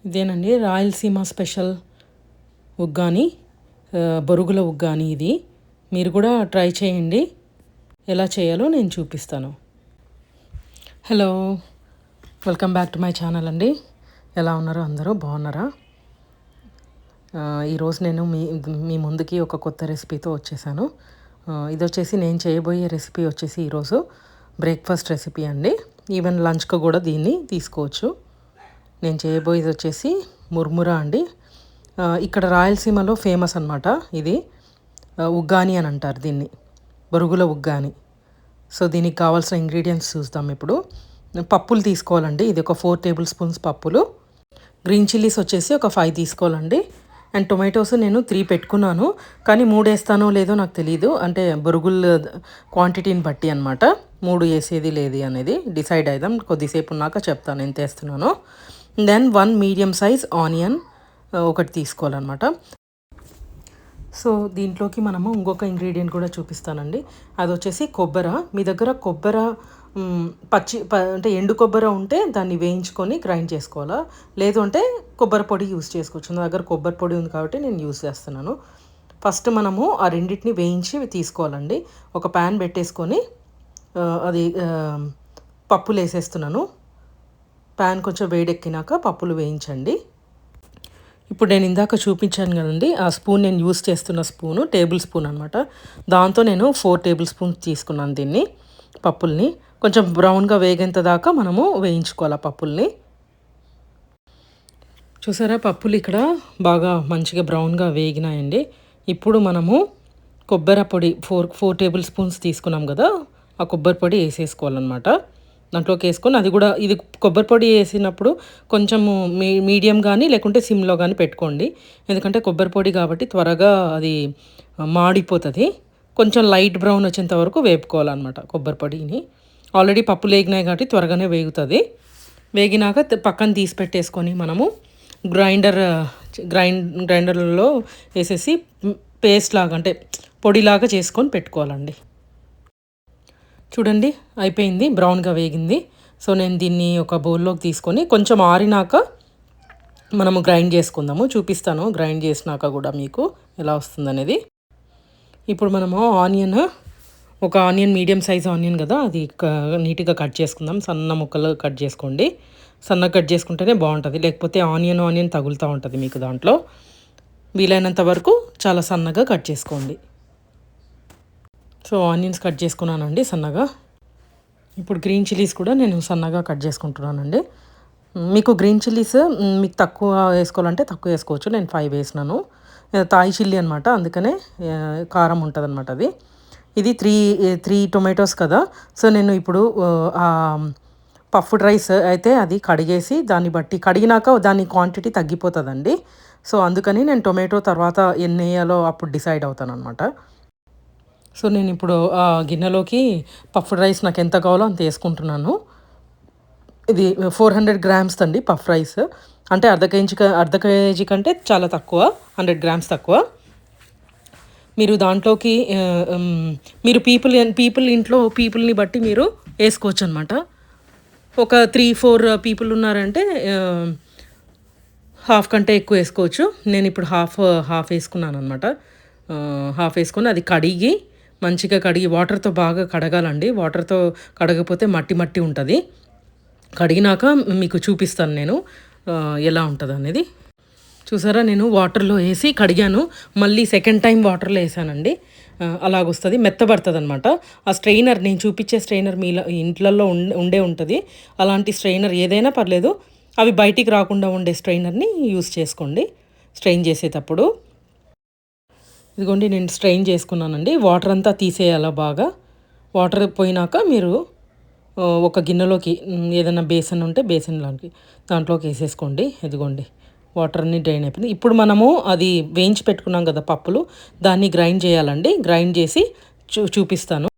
ఇదేనండి రాయలసీమ స్పెషల్ ఉగ్గాని, బొరుగుల ఉగ్గాని ఇది. మీరు కూడా ట్రై చేయండి. ఎలా చేయాలో నేను చూపిస్తాను. Hello, welcome back to my channel అండి. ఎలా ఉన్నారు అందరూ? బాగున్నారా? ఈరోజు నేను మీ ముందుకి ఒక కొత్త రెసిపీతో వచ్చేసాను. ఇది వచ్చేసి నేను చేయబోయే రెసిపీ వచ్చేసి ఈరోజు బ్రేక్ఫాస్ట్ రెసిపీ అండి. ఈవెన్ లంచ్కి కూడా దీన్ని తీసుకోవచ్చు. నేను చేయబోయేది వచ్చేసి ముర్మురా అండి. ఇక్కడ రాయలసీమలో ఫేమస్ అనమాట ఇది. ఉగ్గాని అని అంటారు దీన్ని, బొరుగుల ఉగ్గాని. సో దీనికి కావాల్సిన ఇంగ్రీడియంట్స్ చూద్దాం ఇప్పుడు. పప్పులు తీసుకోవాలండి. ఇది ఒక 4 టేబుల్ స్పూన్స్ పప్పులు. గ్రీన్ చిల్లీస్ వచ్చేసి ఒక 5 తీసుకోవాలండి. అండ్ టొమాటోస్ నేను 3 పెట్టుకున్నాను, కానీ 3 వేస్తానో లేదో నాకు తెలియదు. అంటే బొరుగుల క్వాంటిటీని బట్టి అనమాట, 3 వేసేది లేదు అనేది డిసైడ్ అయిదాం. కొద్దిసేపు ఉన్నాక చెప్తాను ఎంత వేస్తున్నానో. దెన్ 1 మీడియం సైజ్ ఆనియన్ ఒకటి తీసుకోవాలన్నమాట. సో దీంట్లోకి మనము ఇంకొక ఇంగ్రీడియంట్ కూడా చూపిస్తానండి. అది వచ్చేసి కొబ్బరి. మీ దగ్గర కొబ్బరి అంటే ఎండు కొబ్బరి ఉంటే దాన్ని వేయించుకొని గ్రైండ్ చేసుకోవాలా, లేదు అంటే కొబ్బరి పొడి యూస్ చేసుకోవచ్చు. నా దగ్గర కొబ్బరి పొడి ఉంది కాబట్టి నేను యూస్ చేస్తున్నాను. ఫస్ట్ మనము ఆ రెండింటిని వేయించి తీసుకోవాలండి. ఒక ప్యాన్ పెట్టేసుకొని అది పప్పులు వేసేస్తున్నాను. ప్యాన్ కొంచెం వేడెక్కినాక పప్పులు వేయించండి. ఇప్పుడు నేను ఇందాక చూపించాను కదండి, ఆ స్పూన్ నేను యూస్ చేస్తున్న స్పూను టేబుల్ స్పూన్ అనమాట. దాంతో నేను 4 టేబుల్ స్పూన్స్ తీసుకున్నాను దీన్ని. పప్పుల్ని కొంచెం బ్రౌన్గా వేగేంత దాకా మనము వేయించుకోవాలి ఆ పప్పుల్ని. చూసారా, పప్పులు ఇక్కడ బాగా మంచిగా బ్రౌన్గా వేగినాయండి. ఇప్పుడు మనము కొబ్బరి పొడి 4 టేబుల్ స్పూన్స్ తీసుకున్నాం కదా, ఆ కొబ్బరి పొడి వేసేసుకోవాలన్నమాట. దాంట్లోకి వేసుకొని అది కూడా, ఇది కొబ్బరి పొడి వేసినప్పుడు కొంచెము మీడియం కానీ లేకుంటే సిమ్లో కానీ పెట్టుకోండి. ఎందుకంటే కొబ్బరి పొడి కాబట్టి త్వరగా అది మాడిపోతుంది. కొంచెం లైట్ బ్రౌన్ వచ్చేంత వరకు వేపుకోవాలన్నమాట కొబ్బరి పొడిని. ఆల్రెడీ పప్పులు వేగినాయి కాబట్టి త్వరగానే వేగుతుంది. వేగినాక పక్కన తీసి పెట్టేసుకొని మనము గ్రైండర్లో వేసేసి పేస్ట్ లాగా, అంటే పొడిలాగా చేసుకొని పెట్టుకోవాలండి. చూడండి, అయిపోయింది, బ్రౌన్గా వేగింది. సో నేను దీన్ని ఒక బౌల్లోకి తీసుకొని కొంచెం ఆరినాక మనము గ్రైండ్ చేసుకుందాము. చూపిస్తాను గ్రైండ్ చేసినాక కూడా మీకు ఎలా వస్తుందనేది. ఇప్పుడు మనము ఒక ఆనియన్ మీడియం సైజ్ ఆనియన్ కదా, అది నీట్గా కట్ చేసుకుందాం. సన్న ముక్కలు కట్ చేసుకోండి. సన్నగా కట్ చేసుకుంటేనే బాగుంటుంది, లేకపోతే ఆనియన్ తగులుతూ ఉంటుంది మీకు. దాంట్లో వీలైనంత వరకు చాలా సన్నగా కట్ చేసుకోండి. సో ఆనియన్స్ కట్ చేసుకున్నానండి సన్నగా. ఇప్పుడు గ్రీన్ చిల్లీస్ కూడా నేను సన్నగా కట్ చేసుకుంటున్నానండి. మీకు గ్రీన్ చిల్లీస్ మీకు తక్కువ వేసుకోవాలంటే తక్కువ వేసుకోవచ్చు. నేను 5 వేసినాను. తాయి చిల్లీ అనమాట, అందుకనే కారం ఉంటుంది అనమాట అది. ఇది 3 టొమాటోస్ కదా. సో నేను ఇప్పుడు పఫ్డ్ రైస్ అయితే అది కడిగేసి దాన్ని బట్టి కడిగినాక దాని క్వాంటిటీ తగ్గిపోతుందండి. సో అందుకని నేను టొమాటో తర్వాత ఎన్ని వేయాలో అప్పుడు డిసైడ్ అవుతాను అనమాట. సో నేను ఇప్పుడు ఆ గిన్నెలోకి పఫ్డ్ రైస్ నాకు ఎంత కావాలో అంత వేసుకుంటున్నాను. ఇది 400 గ్రామ్స్ అండి పఫ్ రైస్. అంటే అర్ధ కేజీ కంటే చాలా తక్కువ, 100 గ్రామ్స్ తక్కువ. మీరు దాంట్లోకి మీరు ఇంట్లో పీపుల్ని బట్టి మీరు వేసుకోవచ్చు అనమాట. ఒక 3-4 పీపుల్ ఉన్నారంటే హాఫ్ కంటే ఎక్కువ వేసుకోవచ్చు. నేను ఇప్పుడు హాఫ్ వేసుకున్నాను అనమాట. హాఫ్ వేసుకొని అది మంచిగా కడిగి వాటర్తో బాగా కడగాలండి. వాటర్తో కడగకపోతే మట్టి ఉంటుంది. కడిగినాక మీకు చూపిస్తాను నేను ఎలా ఉంటుంది అనేది. చూసారా, నేను వాటర్లో వేసి కడిగాను, మళ్ళీ సెకండ్ టైం వాటర్లో వేసానండి. అలాగొస్తుంది, మెత్తబడుతుంది అనమాట. ఆ స్ట్రెయినర్, నేను చూపించే స్ట్రెయినర్ మీ ఇంట్లలో ఉంటుంది. అలాంటి స్ట్రెయినర్ ఏదైనా పర్లేదు, అవి బయటికి రాకుండా ఉండే స్ట్రెయినర్ని యూస్ చేసుకోండి స్ట్రెయిన్ చేసేటప్పుడు. ఇదిగోండి, నేను స్ట్రెయిన్ చేసుకున్నానండి. వాటర్ అంతా తీసేయాలా బాగా. వాటర్ పోయినాక మీరు ఒక గిన్నెలోకి ఏదైనా బేసన్ ఉంటే దాంట్లోకి వేసేసుకోండి. ఇదిగోండి, వాటర్ అన్నీ డ్రైన్ అయిపోయింది. ఇప్పుడు మనము అది వేయించి పెట్టుకున్నాం కదా పప్పులు, దాన్ని గ్రైండ్ చేయాలండి. గ్రైండ్ చేసి చూపిస్తాను.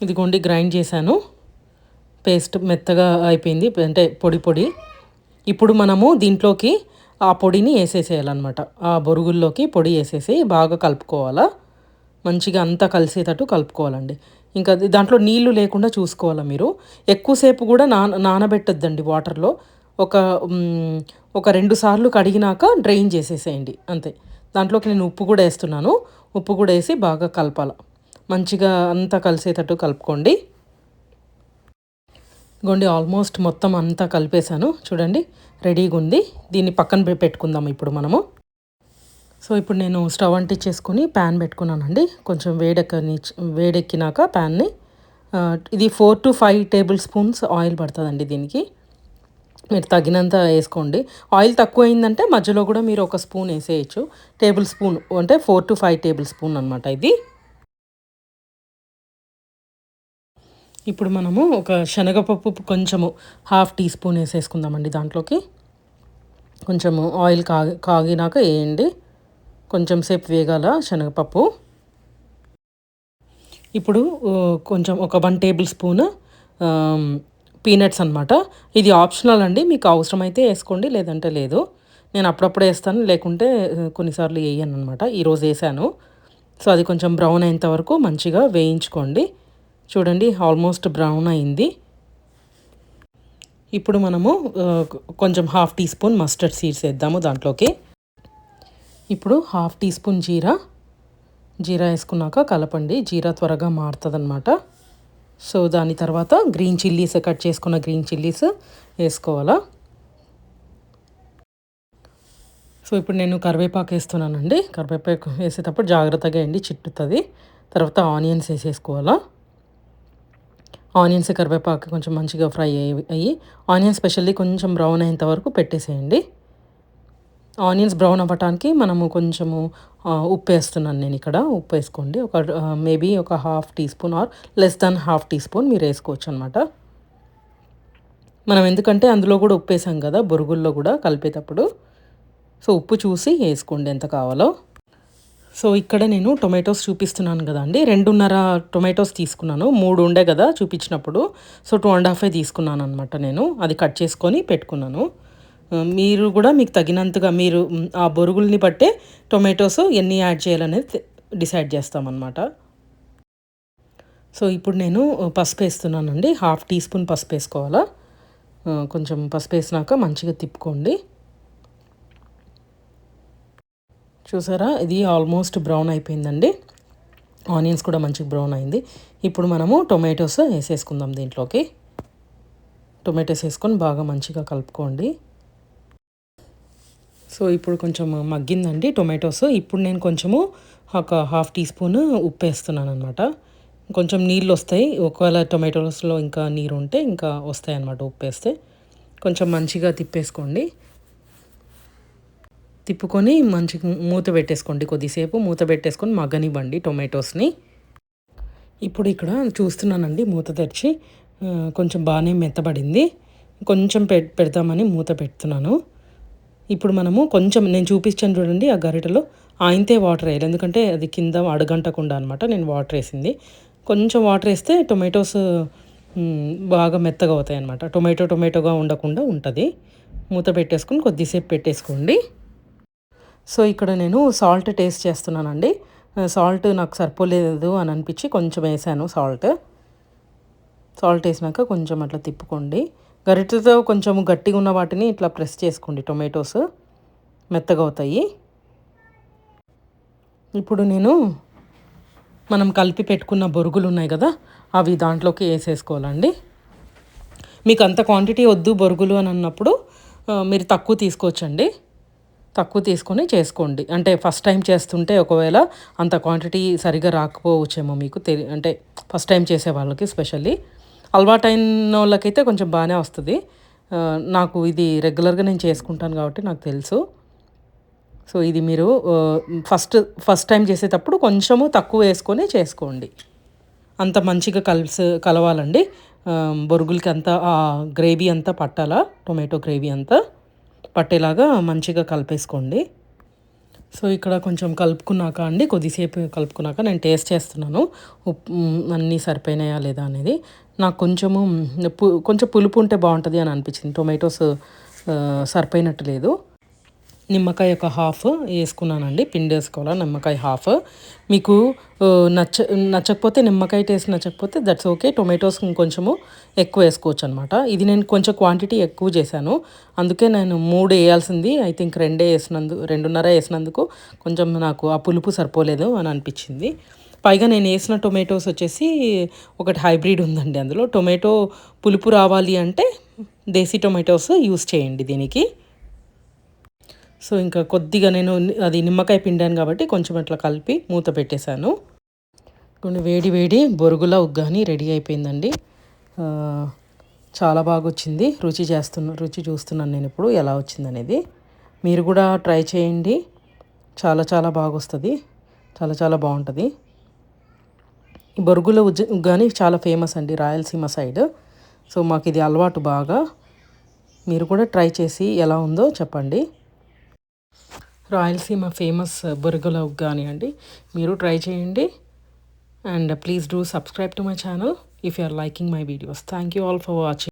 ఇదిగోండి, గ్రైండ్ చేశాను. పేస్ట్ మెత్తగా అయిపోయింది, అంటే పొడి. ఇప్పుడు మనము దీంట్లోకి ఆ పొడిని వేసేసేయాలన్నమాట. ఆ బొరుగుల్లోకి పొడి వేసేసి బాగా కలుపుకోవాలా. మంచిగా అంతా కలిసేటట్టు కలుపుకోవాలండి. ఇంకా దాంట్లో నీళ్లు లేకుండా చూసుకోవాలా మీరు. ఎక్కువసేపు కూడా నానబెట్టద్దండి వాటర్లో. ఒక ఒక 2 సార్లు కడిగినాక డ్రైన్ చేసేసేయండి అంతే. దాంట్లోకి నేను ఉప్పు కూడా వేస్తున్నాను. ఉప్పు కూడా వేసి బాగా కలపాల. మంచిగా అంతా కలిసేటట్టు కలుపుకోండి. ఇగోండి ఆల్మోస్ట్ మొత్తం అంతా కలిపేసాను. చూడండి రెడీగా ఉంది. దీన్ని పక్కన పెట్టుకుందాం ఇప్పుడు మనము. సో ఇప్పుడు నేను స్టవ్ అంటించేసుకొని ప్యాన్ పెట్టుకున్నానండి. కొంచెం వేడెక్కినాక ప్యాన్ని ఇది 4 to 5 టేబుల్ స్పూన్స్ ఆయిల్ పడుతుందండి దీనికి. మీరు తగినంత వేసుకోండి. ఆయిల్ తక్కువ అయిందంటే మధ్యలో కూడా మీరు ఒక స్పూన్ వేసేయచ్చు. టేబుల్ స్పూన్ అంటే 4 to 5 టేబుల్ స్పూన్ అనమాట ఇది. ఇప్పుడు మనము ఒక శనగపప్పు కొంచెము 1/2 టీ స్పూన్ వేసేసుకుందామండి దాంట్లోకి. కొంచెము ఆయిల్ కాగినాక వేయండి. కొంచెం సేపు వేగాల శనగపప్పు. ఇప్పుడు కొంచెం ఒక 1 టేబుల్ స్పూన్ పీనట్స్ అనమాట. ఇది ఆప్షనల్ అండి. మీకు అవసరమైతే వేసుకోండి, లేదంటే లేదు. నేను అప్పుడప్పుడు వేస్తాను, లేకుంటే కొన్నిసార్లు వేయను అనమాట. ఈరోజు వేసాను. సో అది కొంచెం బ్రౌన్ అయ్యేంత వరకు మంచిగా వేయించుకోండి. చూడండి ఆల్మోస్ట్ బ్రౌన్ అయింది. ఇప్పుడు మనము కొంచెం 1/2 టీ స్పూన్ మస్టర్డ్ సీడ్స్ వేద్దాము దాంట్లోకి. ఇప్పుడు 1/2 టీ స్పూన్ జీరా వేసుకున్నాక కలపండి. జీరా త్వరగా మారుతుంది అనమాట. సో దాని తర్వాత గ్రీన్ చిల్లీస్, కట్ చేసుకున్న గ్రీన్ చిల్లీస్ వేసుకోవాలా. సో ఇప్పుడు నేను కరివేపాకు వేస్తున్నానండి. కరివేపాకు వేసేటప్పుడు జాగ్రత్తగా వేయండి, చిట్టుతుంది. తర్వాత ఆనియన్స్ వేసేసుకోవాలా. ఆనియన్స్ కరివేపాకు కొంచెం మంచిగా ఫ్రై అయ్యి ఆనియన్స్ స్పెషల్లీ కొంచెం బ్రౌన్ అయ్యేంత వరకు పెట్టేసేయండి. ఆనియన్స్ బ్రౌన్ అవ్వటానికి మనము కొంచెము ఉప్పు వేస్తున్నాను నేను ఇక్కడ. ఉప్పు వేసుకోండి. మేబీ ఒక 1/2 teaspoon or less than 1/2 teaspoon మీరు వేసుకోవచ్చు అనమాట. మనం ఎందుకంటే అందులో కూడా ఉప్పు వేసాం కదా బొరుగుల్లో కూడా కలిపేటప్పుడు. సో ఉప్పు చూసి వేసుకోండి ఎంత కావాలో. సో ఇక్కడ నేను టొమాటోస్ చూపిస్తున్నాను కదండి. 2.5 టొమాటోస్ తీసుకున్నాను. 3 ఉండే కదా చూపించినప్పుడు. సో 2.5 తీసుకున్నాను అనమాట నేను. అది కట్ చేసుకొని పెట్టుకున్నాను. మీరు కూడా మీకు తగినంతగా మీరు ఆ బొరుగుల్ని బట్టే టొమాటోస్ ఎన్ని యాడ్ చేయాలనేది డిసైడ్ చేస్తామన్నమాట. సో ఇప్పుడు నేను పసుపు వేస్తున్నానండి. 1/2 టీ స్పూన్ పసుపు వేసుకోవాలా. కొంచెం పసుపు వేసినాక మంచిగా తిప్పుకోండి. చూసారా ఇది ఆల్మోస్ట్ బ్రౌన్ అయిపోయిందండి. ఆనియన్స్ కూడా మంచిగా బ్రౌన్ అయింది. ఇప్పుడు మనము టొమాటోస్ వేసేసుకుందాం దీంట్లోకి. టొమాటోస్ వేసుకొని బాగా మంచిగా కలుపుకోండి. సో ఇప్పుడు కొంచెం మగ్గిందండి టొమాటోస్. ఇప్పుడు నేను కొంచెము ఒక 1/2 టీ స్పూన్ ఉప్పు వేస్తున్నాను అనమాట. కొంచెం నీళ్ళు వస్తాయి. ఒకవేళ టొమాటోస్లో ఇంకా నీరు ఉంటే ఇంకా వస్తాయి అన్నమాట ఉప్పు వేస్తే. కొంచెం మంచిగా తిప్పేసుకోండి. తిప్పుకొని మంచిగా మూత పెట్టేసుకోండి. కొద్దిసేపు మూత పెట్టేసుకొని మగ్గనివ్వండి టొమాటోస్ని. ఇప్పుడు ఇక్కడ చూస్తున్నానండి మూత తెరిచి కొంచెం బాగానే మెత్తబడింది. కొంచెం పెడతామని మూత పెడుతున్నాను. ఇప్పుడు మనము కొంచెం నేను చూపించాను చూడండి ఆ గరిటెలో ఆయింతే వాటర్ వేయాలి. ఎందుకంటే అది కింద అడుగంటకుండా అనమాట నేను వాటర్ వేసింది. కొంచెం వాటర్ వేస్తే టొమాటోస్ బాగా మెత్తగా అవుతాయి అనమాట. టొమాటోగా ఉండకుండా ఉంటుంది. మూత పెట్టేసుకొని కొద్దిసేపు పెట్టేసుకోండి. సో ఇక్కడ నేను సాల్ట్ టేస్ట్ చేస్తున్నానండి. సాల్ట్ నాకు సరిపోలేదు అని అనిపించి కొంచెం వేసాను సాల్ట్ వేసినాక కొంచెం అట్లా తిప్పుకోండి. గరిటెతో కొంచెం గట్టిగా ఉన్న వాటిని ఇట్లా ప్రెస్ చేసుకోండి. టొమాటోస్ మెత్తగా అవుతాయి. ఇప్పుడు మనం కలిపి పెట్టుకున్న బొరుగులు ఉన్నాయి కదా అవి దాంట్లోకి వేసేసుకోవాలండి. మీకు అంత క్వాంటిటీ వద్దు బొరుగులు అని అన్నప్పుడు మీరు తక్కువ తీసుకోవచ్చండి. తక్కువ తీసుకొని చేసుకోండి. అంటే ఫస్ట్ టైం చేస్తుంటే ఒకవేళ అంత క్వాంటిటీ సరిగా రాకపోవచ్చేమో మీకు అంటే ఫస్ట్ టైం చేసే వాళ్ళకి స్పెషల్లీ. అలవాటైన వాళ్ళకైతే కొంచెం బాగానే వస్తుంది. నాకు ఇది రెగ్యులర్గా నేను చేసుకుంటాను కాబట్టి నాకు తెలుసు. సో ఇది మీరు ఫస్ట్ టైం చేసేటప్పుడు కొంచెము తక్కువ వేసుకొని చేసుకోండి. అంత మంచిగా కలవాలండి బొరుగులకి అంతా ఆ గ్రేవీ అంతా పట్టాలా. టొమాటో గ్రేవీ అంతా పట్టేలాగా మంచిగా కలిపేసుకోండి. సో ఇక్కడ కొంచెం కలుపుకున్నాక అండి కొద్దిసేపు కలుపుకున్నాక నేను టేస్ట్ చేస్తున్నాను ఉప్పు అన్నీ సరిపోయినాయా లేదా అనేది. నాకు కొంచెం పులుపు ఉంటే బాగుంటుంది అని అనిపించింది. టొమాటోస్ సరిపోయినట్టు లేదు. నిమ్మకాయ ఒక హాఫ్ వేసుకున్నానండి. పిండి వేసుకోవాలా, నిమ్మకాయ హాఫ్. మీకు నచ్చకపోతే నిమ్మకాయ టేస్ట్ నచ్చకపోతే దట్స్ ఓకే. టొమాటోస్ ఇంకొంచెము ఎక్కువ వేసుకోవచ్చు అనమాట. ఇది నేను కొంచెం క్వాంటిటీ ఎక్కువ చేశాను, అందుకే నేను 3 వేయాల్సింది ఐ థింక్ 2.5 వేసినందుకు కొంచెం నాకు ఆ పులుపు సరిపోలేదు అని అనిపించింది. పైగా నేను వేసిన టొమాటోస్ వచ్చేసి ఒకటి హైబ్రిడ్ ఉందండి. అందులో టొమాటో పులుపు రావాలి అంటే దేశీ టొమాటోస్ యూస్ చేయండి దీనికి. సో ఇంకా కొద్దిగా నేను అది నిమ్మకాయ పిండాను కాబట్టి కొంచెం అట్లా కలిపి మూత పెట్టేశాను. కొన్ని వేడి వేడి బొరుగుల ఉగ్గాని రెడీ అయిపోయిందండి. చాలా బాగా వచ్చింది. రుచి చూస్తున్నాను నేను ఇప్పుడు ఎలా వచ్చిందనేది. మీరు కూడా ట్రై చేయండి. చాలా చాలా బాగా వస్తుంది, చాలా చాలా బాగుంటుంది. ఈ బొరుగుల ఉగ్గాని చాలా ఫేమస్ అండి రాయలసీమ సైడ్. సో మాకు ఇది అలవాటు బాగా. మీరు కూడా ట్రై చేసి ఎలా ఉందో చెప్పండి. రాయలసీమ ఫేమస్ బొరుగుల ఉగ్గాని అండి, మీరు ట్రై చేయండి. And please do subscribe to my channel if you are liking my videos. Thank you all for watching.